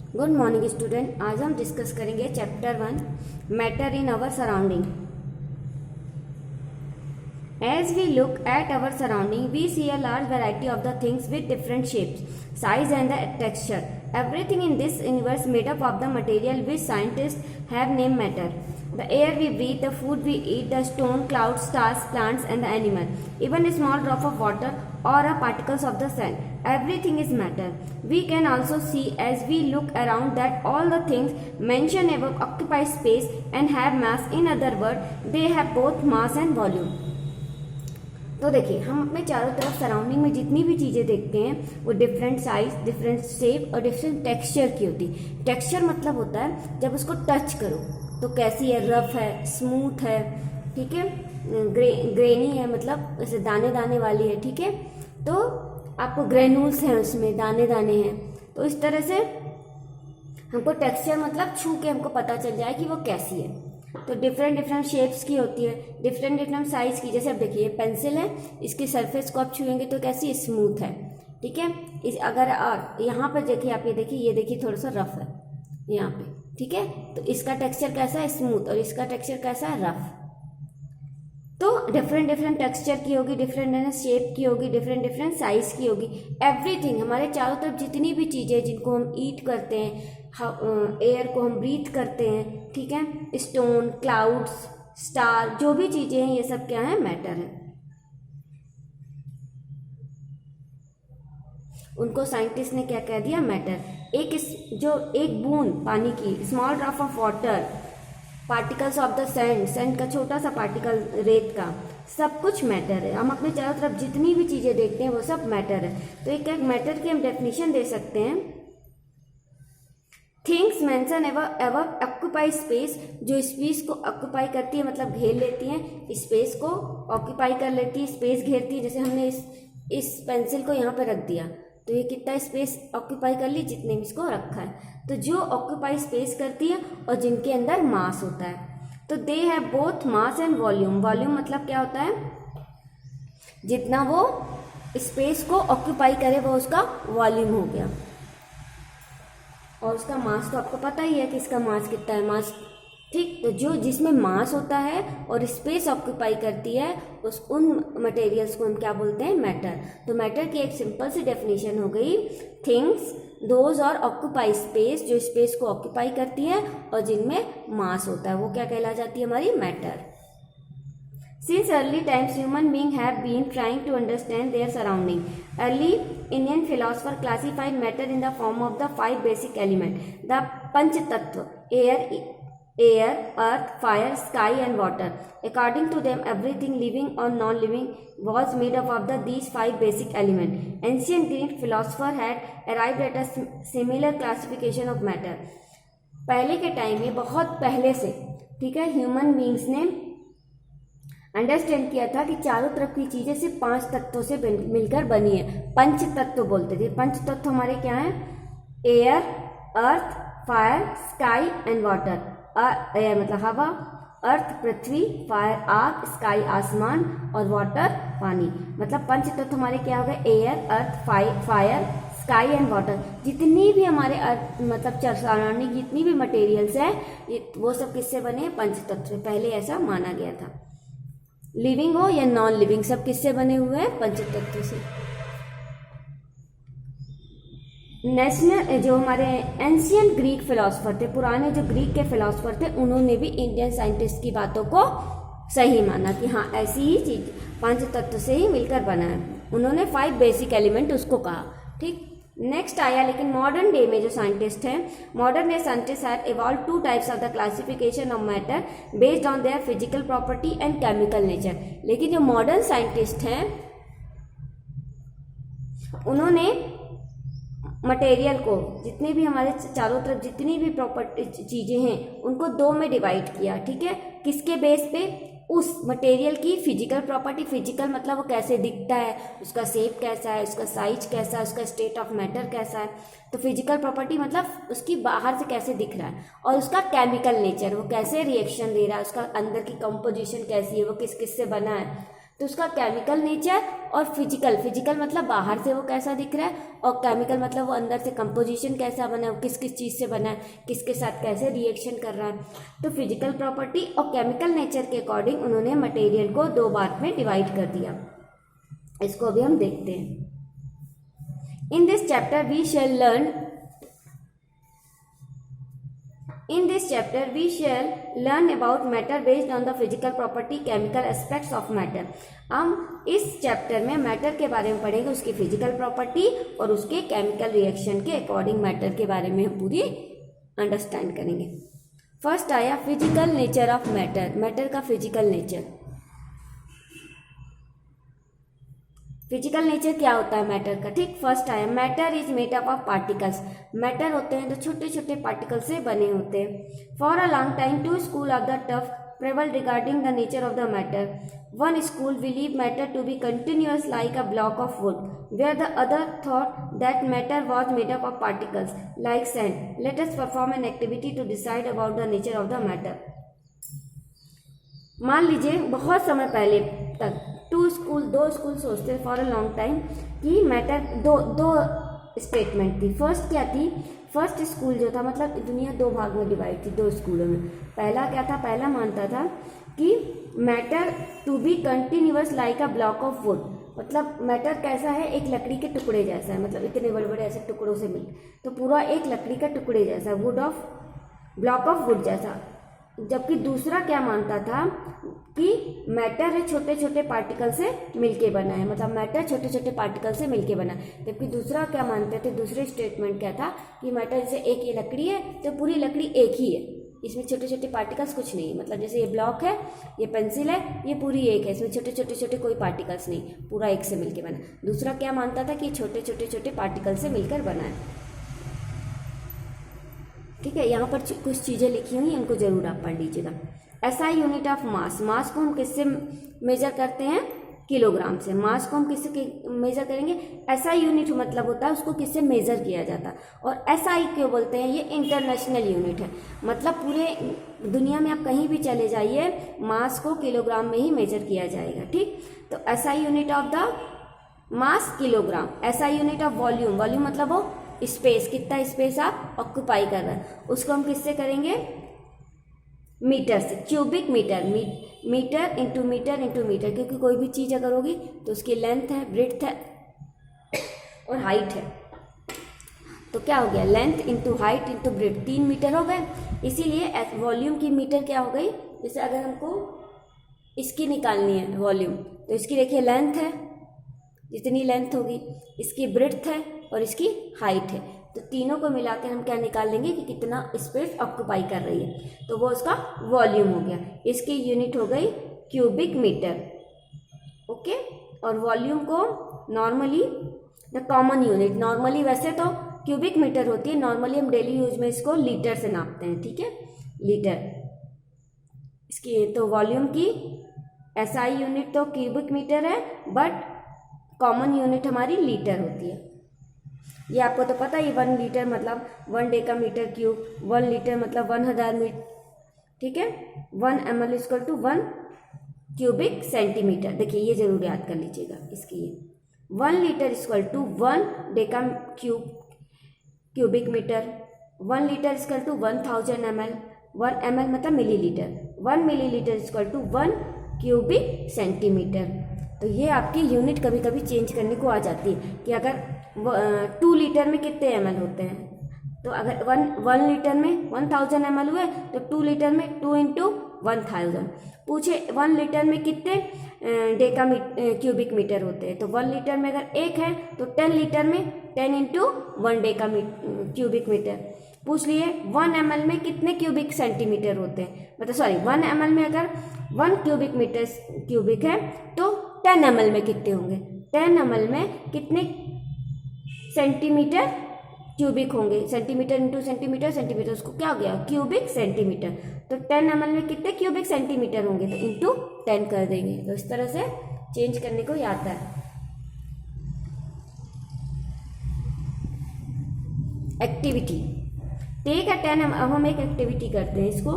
Good morning student. आज हम discuss करेंगे chapter 1 matter in our surrounding. As we look at our surrounding, we see a large variety of the things with different shapes, size and the texture. Everything in this universe made up of the material which scientists have named matter. The air we breathe, the food we eat, the stone, clouds, stars, plants and the animal. Even a small drop of water or a particles of the sand. Everything is matter. We can also see as we look around that all the things mentioned above occupy space and have mass. In other words, they have both mass and volume. तो देखिए, हम अपने चारों तरफ surrounding में जितनी भी चीज़ें देखते हैं वो डिफरेंट साइज, डिफरेंट शेप और डिफरेंट टेक्सचर की होती है। टेक्सचर मतलब होता है जब उसको टच करो तो कैसी है, रफ है, स्मूथ है, ठीक है, ग्रेनी है, मतलब ऐसे दाने दाने वाली है, ठीक है। तो आपको ग्रेन्यूल्स हैं, उसमें दाने दाने हैं। तो इस तरह से हमको टेक्सचर मतलब छू के हमको पता चल जाए कि वो कैसी है। तो डिफरेंट डिफरेंट शेप्स की होती है, डिफरेंट डिफरेंट साइज की। जैसे अब देखिए, पेंसिल है, इसकी सरफेस को आप छुएंगे तो कैसी स्मूथ है, ठीक है। इस अगर यहाँ पर देखिए, आप ये देखिए थोड़ा सा रफ है यहाँ पे, ठीक है। तो इसका टेक्सचर कैसा है, स्मूथ, और इसका टेक्सचर कैसा है, रफ। तो डिफरेंट डिफरेंट टेक्सचर की होगी, डिफरेंट शेप की होगी, डिफरेंट डिफरेंट साइज की होगी। एवरीथिंग, हमारे चारों तरफ जितनी भी चीज़ें जिनको हम ईट करते हैं, एयर को हम ब्रीथ करते हैं, ठीक है, स्टोन, क्लाउड्स, स्टार, जो भी चीज़ें हैं ये सब क्या है, मैटर है। उनको साइंटिस्ट ने क्या कह दिया, मैटर। एक बूंद पानी की, small drop of water, particles of the sand का छोटा सा पार्टिकल, रेत का, सब कुछ मैटर है। हम अपने चारों तरफ जितनी भी चीज़ें देखते हैं वो सब मैटर है। तो एक मैटर की हम डेफिनेशन दे सकते हैं, थिंग्स मेंशन एव ऑक्यूपाई स्पेस, जो स्पेस को ऑक्यूपाई करती है, मतलब घेर लेती हैं, स्पेस को ऑक्यूपाई कर लेती है, स्पेस घेरती है। जैसे हमने इस पेंसिल को यहाँ पर रख दिया तो ये कितना स्पेस ऑक्यूपाई कर ली, जितने में इसको रखा है। तो जो ऑक्यूपाई स्पेस करती है और जिनके अंदर मास होता है, तो they have both mass and volume. Volume मतलब क्या होता है, जितना वो स्पेस को ऑक्यूपाई करे वो उसका वॉल्यूम हो गया। और उसका मास तो आपको पता ही है कि इसका मास कितना है, मास, ठीक। तो जो जिसमें मास होता है और स्पेस ऑक्यूपाई करती है, उन मटेरियल्स को हम क्या बोलते हैं, मैटर। तो मैटर की एक सिंपल सी डेफिनेशन हो गई, थिंग्स दोज और ऑक्यूपाई स्पेस, जो स्पेस को ऑक्यूपाई करती है और जिनमें मास होता है, वो क्या कहला जाती है, हमारी matter. Since early times, human beings have been trying to understand their surrounding. Early Indian philosopher classified matter in the form of the 5 basic elements, the Panch Tattva: air, earth, fire, sky, and water. According to them, everything living or non-living was made up of these 5 basic elements. Ancient Greek philosopher had arrived at a similar classification of matter. पहले के time में, बहुत पहले से, ठीक है, human beings ने understand किया था कि चारों तरफ की चीजें सिर्फ 5 तत्वों से मिलकर बनी है। पंच तत्व बोलते थे। पंच तत्व हमारे क्या हैं, air, earth, fire, sky and water. Air मतलब हवा, अर्थ पृथ्वी, फायर आग, स्काई आसमान और वाटर पानी। मतलब पंच तत्व हमारे क्या हो गए, air, earth, fire, sky and water. जितनी भी हमारे मतलब सराउंडिंग जितनी भी मटेरियल्स हैं, वो सब किससे बने हैं, पंच तत्व से। पहले ऐसा माना गया था। लिविंग हो या नॉन लिविंग, सब किससे बने हुए हैं, पंचतत्व से। नेशनल जो हमारे एंशियंट ग्रीक फिलोसफर थे, पुराने जो ग्रीक के फिलोसफर थे, उन्होंने भी इंडियन साइंटिस्ट की बातों को सही माना कि हाँ, ऐसी ही चीज पंचतत्व से ही मिलकर बना है। उन्होंने 5 बेसिक एलिमेंट उसको कहा, ठीक। नेक्स्ट आया, लेकिन मॉडर्न डे में जो साइंटिस्ट हैं, modern day scientist have evolve 2 types of the classification of matter based on their physical property and chemical nature. लेकिन जो मॉडर्न साइंटिस्ट हैं, उन्होंने मटेरियल को, जितने भी हमारे चारों तरफ जितनी भी प्रॉपर्टी चीज़ें हैं, उनको 2 में डिवाइड किया, ठीक है। किसके बेस पे, उस मटेरियल की फिजिकल प्रॉपर्टी। फिजिकल मतलब वो कैसे दिखता है, उसका शेप कैसा है, उसका साइज कैसा है, उसका स्टेट ऑफ मैटर कैसा है। तो फिजिकल प्रॉपर्टी मतलब उसकी बाहर से कैसे दिख रहा है, और उसका केमिकल नेचर, वो कैसे रिएक्शन दे रहा है, उसका अंदर की कंपोजिशन कैसी है, वो किस किस से बना है। तो उसका केमिकल नेचर और फिजिकल मतलब बाहर से वो कैसा दिख रहा है, और केमिकल मतलब वो अंदर से कंपोजिशन कैसा बना है, किस किस चीज़ से बना है, किसके साथ कैसे रिएक्शन कर रहा है। तो फिजिकल प्रॉपर्टी और केमिकल नेचर के अकॉर्डिंग उन्होंने मटेरियल को 2 पार्ट में डिवाइड कर दिया। इसको अभी हम देखते हैं। In this chapter we shall learn about matter based on the physical property chemical aspects of matter. हम इस चैप्टर में मैटर के बारे में पढ़ेंगे, उसकी फिजिकल प्रॉपर्टी और उसके केमिकल रिएक्शन के अकॉर्डिंग मैटर के बारे में हम पूरी अंडरस्टैंड करेंगे। फर्स्ट आया physical nature of matter, matter का फिजिकल नेचर। फिजिकल नेचर क्या होता है मैटर का, ठीक। फर्स्ट आया matter is made up of particles. Matter होते हैं तो छोटे छोटे पार्टिकल से बने होते हैं। For a long time two school of the tough prevailed regarding the nature of the matter. One school believed matter to be continuous like a block of wood, where the other thought that matter was made up of particles like sand. Let us perform an activity to decide about the nature of the matter. मान लीजिए बहुत समय पहले तक दो school सोचते for a long time कि matter दो स्टेटमेंट थी। फर्स्ट क्या थी, फर्स्ट स्कूल जो था मतलब दुनिया 2 भाग में डिवाइड थी, 2 स्कूलों में। पहला क्या था, पहला मानता था कि matter to be continuous like a block of wood, मतलब मैटर कैसा है, एक लकड़ी के टुकड़े जैसा है, मतलब इतने बड़े बड़े ऐसे टुकड़ों से मिल, तो पूरा एक लकड़ी का टुकड़े जैसा, ब्लॉक ऑफ वुड जैसा। जबकि दूसरा क्या मानता था कि मैटर है छोटे छोटे पार्टिकल से मिलके बना है, मतलब मैटर छोटे छोटे पार्टिकल से मिलके बना है। जबकि दूसरा क्या मानते थे, दूसरे स्टेटमेंट क्या था कि मैटर जैसे एक ये लकड़ी है तो पूरी लकड़ी एक ही है, इसमें छोटे छोटे पार्टिकल्स कुछ नहीं है, मतलब जैसे ये ब्लॉक है, ये पेंसिल है, ये पूरी एक है, इसमें छोटे छोटे कोई पार्टिकल्स नहीं, पूरा एक से मिलके बना। दूसरा क्या मानता था कि छोटे छोटे पार्टिकल से मिलकर बना है। ठीक है, यहाँ पर कुछ चीज़ें लिखी हुई हैं, इनको जरूर आप पढ़ लीजिएगा। एसआई यूनिट ऑफ मास, मास को हम किससे मेजर करते हैं, किलोग्राम से। मास को हम किससे मेजर करेंगे, एसआई यूनिट मतलब होता है उसको किससे मेजर किया जाता है। और एसआई क्यों बोलते हैं, ये इंटरनेशनल यूनिट है, मतलब पूरे दुनिया में आप कहीं भी चले जाइए मास को किलोग्राम में ही मेजर किया जाएगा। ठीक, तो SI unit of the mass kilogram. SI unit of volume, volume मतलब वो स्पेस, कितना स्पेस आप ऑक्यूपाई कर रहे हैं, उसको हम किससे करेंगे, मीटर से। Cubic metre, metre into metre, क्योंकि कोई भी चीज़ अगर होगी तो उसकी लेंथ है, ब्रेड्थ है और हाइट है, तो क्या हो गया, length into height into breadth, 3 metre हो गए। इसीलिए वॉल्यूम की मीटर क्या हो गई, जैसे अगर हमको इसकी निकालनी है वॉल्यूम, तो इसकी देखिए लेंथ है, जितनी लेंथ होगी, इसकी ब्रेड्थ है और इसकी हाइट है, तो तीनों को मिलाकर हम क्या निकाल लेंगे कि कितना स्पेस ऑक्यूपाई कर रही है, तो वो उसका वॉल्यूम हो गया। इसकी यूनिट हो गई क्यूबिक मीटर। ओके, और वॉल्यूम को normally the common unit, normally वैसे तो क्यूबिक मीटर होती है, नॉर्मली हम डेली यूज में इसको लीटर से नापते हैं। ठीक है, लीटर इसकी, तो वॉल्यूम की एसआई यूनिट तो क्यूबिक मीटर है, बट कॉमन यूनिट हमारी लीटर होती है। ये आपको तो पता ही, 1 लीटर मतलब 1 डेकामीटर क्यूब, 1 लीटर मतलब 1000 मीटर। ठीक है, 1 ml equal to 1 cubic centimetre. देखिए ये जरूर याद कर लीजिएगा इसकी, ये 1 litre equal to 1 deca cubic metre, 1 litre equal to 1000 ml, 1 ml मतलब millilitre, 1 millilitre equal to 1 cubic centimetre. तो ये आपकी यूनिट कभी कभी चेंज करने को आ जाती है कि अगर 2 लीटर में कितने ml होते हैं, तो अगर 1 लीटर में 1000 ml हुए तो 2 लीटर में 2 इंटू 1000। पूछे 1 लीटर में कितने क्यूबिक मीटर होते हैं, तो 1 लीटर में अगर 1 है तो 10 लीटर में 10 इंटू 1 क्यूबिक मीटर। पूछ लिए 1 ml में कितने क्यूबिक सेंटीमीटर होते हैं, मतलब सॉरी 1 ml में अगर 1 क्यूबिक मीटर क्यूबिक है तो 10 ml में कितने होंगे, 10 ml में कितने सेंटीमीटर क्यूबिक होंगे, सेंटीमीटर इंटू सेंटीमीटर, सेंटीमीटर उसको क्या हो गया क्यूबिक सेंटीमीटर। तो 10 ml में कितने क्यूबिक सेंटीमीटर होंगे, तो इंटू 10 कर देंगे। तो इस तरह से चेंज करने को आता है। एक्टिविटी, ठीक है 10 ml। अब हम एक एक्टिविटी करते हैं, इसको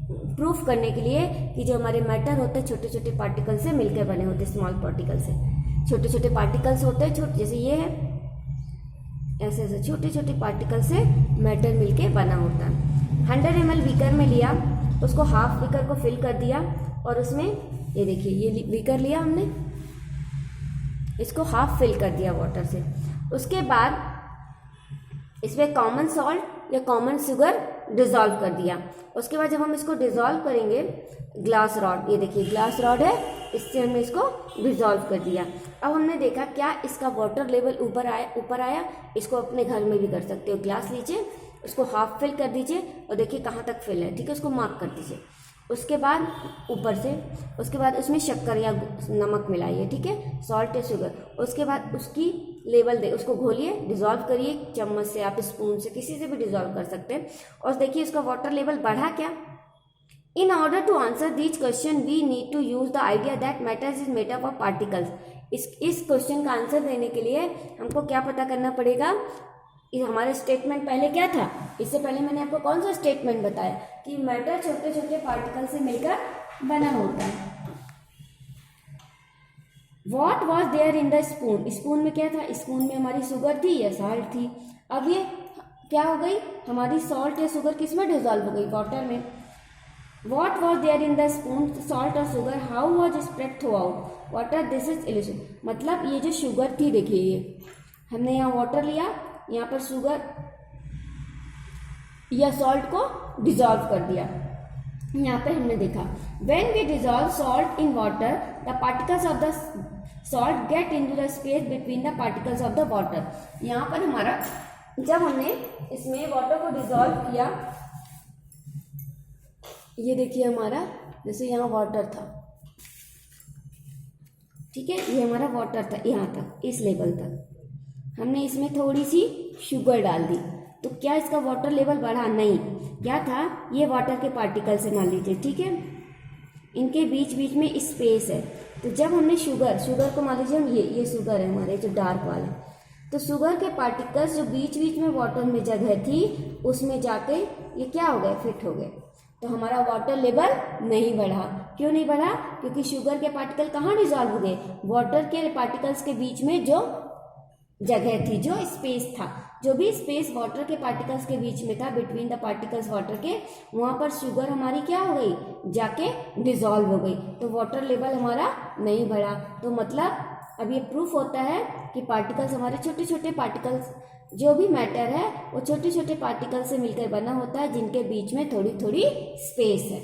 प्रूफ करने के लिए कि जो हमारे मैटर होते हैं छोटे छोटे पार्टिकल से मिलकर बने होते हैं, स्मॉल पार्टिकल से। छोटे छोटे पार्टिकल्स होते हैं, छोटे जैसे ये है, ऐसे ऐसे छोटे छोटे पार्टिकल से मैटर मिलके बना होता है। 100 ml बीकर में लिया, उसको हाफ बीकर को फिल कर दिया और उसमें ये देखिए ये बीकर लिया हमने, इसको हाफ फिल कर दिया वाटर से। उसके बाद इसमें कॉमन सॉल्ट या कॉमन शुगर डिज़ोल्व कर दिया। उसके बाद जब हम इसको डिज़ोल्व करेंगे, ग्लास रॉड, ये देखिए ग्लास रॉड है, इससे हमने इसको डिज़ोल्व कर दिया। अब हमने देखा क्या इसका वाटर लेवल ऊपर आया। इसको अपने घर में भी कर सकते हो। ग्लास लीजिए, उसको हाफ फिल कर दीजिए और देखिए कहाँ तक फिल है, ठीक है, उसको मार्क कर दीजिए। उसके बाद ऊपर से, उसके बाद उसमें शक्कर या नमक मिलाइए, ठीक है, सॉल्ट या शुगर। उसके बाद उसकी लेवल दे, उसको घोलिए, डिज़ोल्व करिए चम्मच से, आप स्पून से, किसी से भी डिज़ोल्व कर सकते हैं। और देखिए उसका वाटर लेवल बढ़ा क्या। In order to answer this question we need to use the idea that matters is made up of particles. इस क्वेश्चन का आंसर देने के लिए हमको क्या पता करना पड़ेगा, हमारा स्टेटमेंट पहले क्या था। इससे पहले मैंने आपको कौन सा स्टेटमेंट बताया कि मैटर छोटे छोटे पार्टिकल से मिलकर बना होता है। What was there in the spoon? Spoon में क्या था, स्पून में हमारी शुगर थी या सॉल्ट थी। अब ये क्या हो गई, हमारी सॉल्ट या शुगर किस में डिजोल्व हो गई, वाटर में। What was there in the spoon? Salt or sugar? How was spread throughout? Water. This is illusion. मतलब ये जो शुगर थी, देखिए ये हमने यहाँ वाटर लिया, यहाँ पर शुगर या सॉल्ट को डिजोल्व कर दिया। यहाँ पे हमने देखा when we dissolve salt in water, the particles of the salt get into the space between the particles of the water. यहाँ पर हमारा जब हमने इसमें वाटर को डिजोल्व किया, ये देखिए हमारा जैसे यहाँ वाटर था, ठीक है, ये हमारा वाटर था यहाँ तक, इस लेवल तक। हमने इसमें थोड़ी सी शुगर डाल दी, तो क्या इसका वाटर लेवल बढ़ा? नहीं। क्या था, ये वाटर के पार्टिकल से मान लीजिए, ठीक है, इनके बीच बीच में स्पेस है। तो जब हमने शुगर को मान लीजिए हम ये शुगर है हमारे जो डार्क वाला, तो शुगर के पार्टिकल्स जो बीच बीच में वाटर में जगह थी उसमें जाके ये क्या हो गए, फिट हो गए। तो हमारा वाटर लेवल नहीं बढ़ा। क्यों नहीं बढ़ा? क्योंकि शुगर के पार्टिकल कहाँ डिजॉल्व हो गए, वाटर के पार्टिकल्स के बीच में जो जगह थी, जो स्पेस था, जो भी स्पेस वाटर के पार्टिकल्स के बीच में था, बिटवीन द पार्टिकल्स वाटर के, वहां पर शुगर हमारी क्या हो गई, जाके डिजॉल्व हो गई। तो वाटर लेवल हमारा नहीं बढ़ा। तो मतलब अब ये प्रूफ होता है कि पार्टिकल्स हमारे छोटे छोटे पार्टिकल्स, जो भी मैटर है वो छोटे छोटे पार्टिकल से मिलकर बना होता है, जिनके बीच में थोड़ी थोड़ी स्पेस है।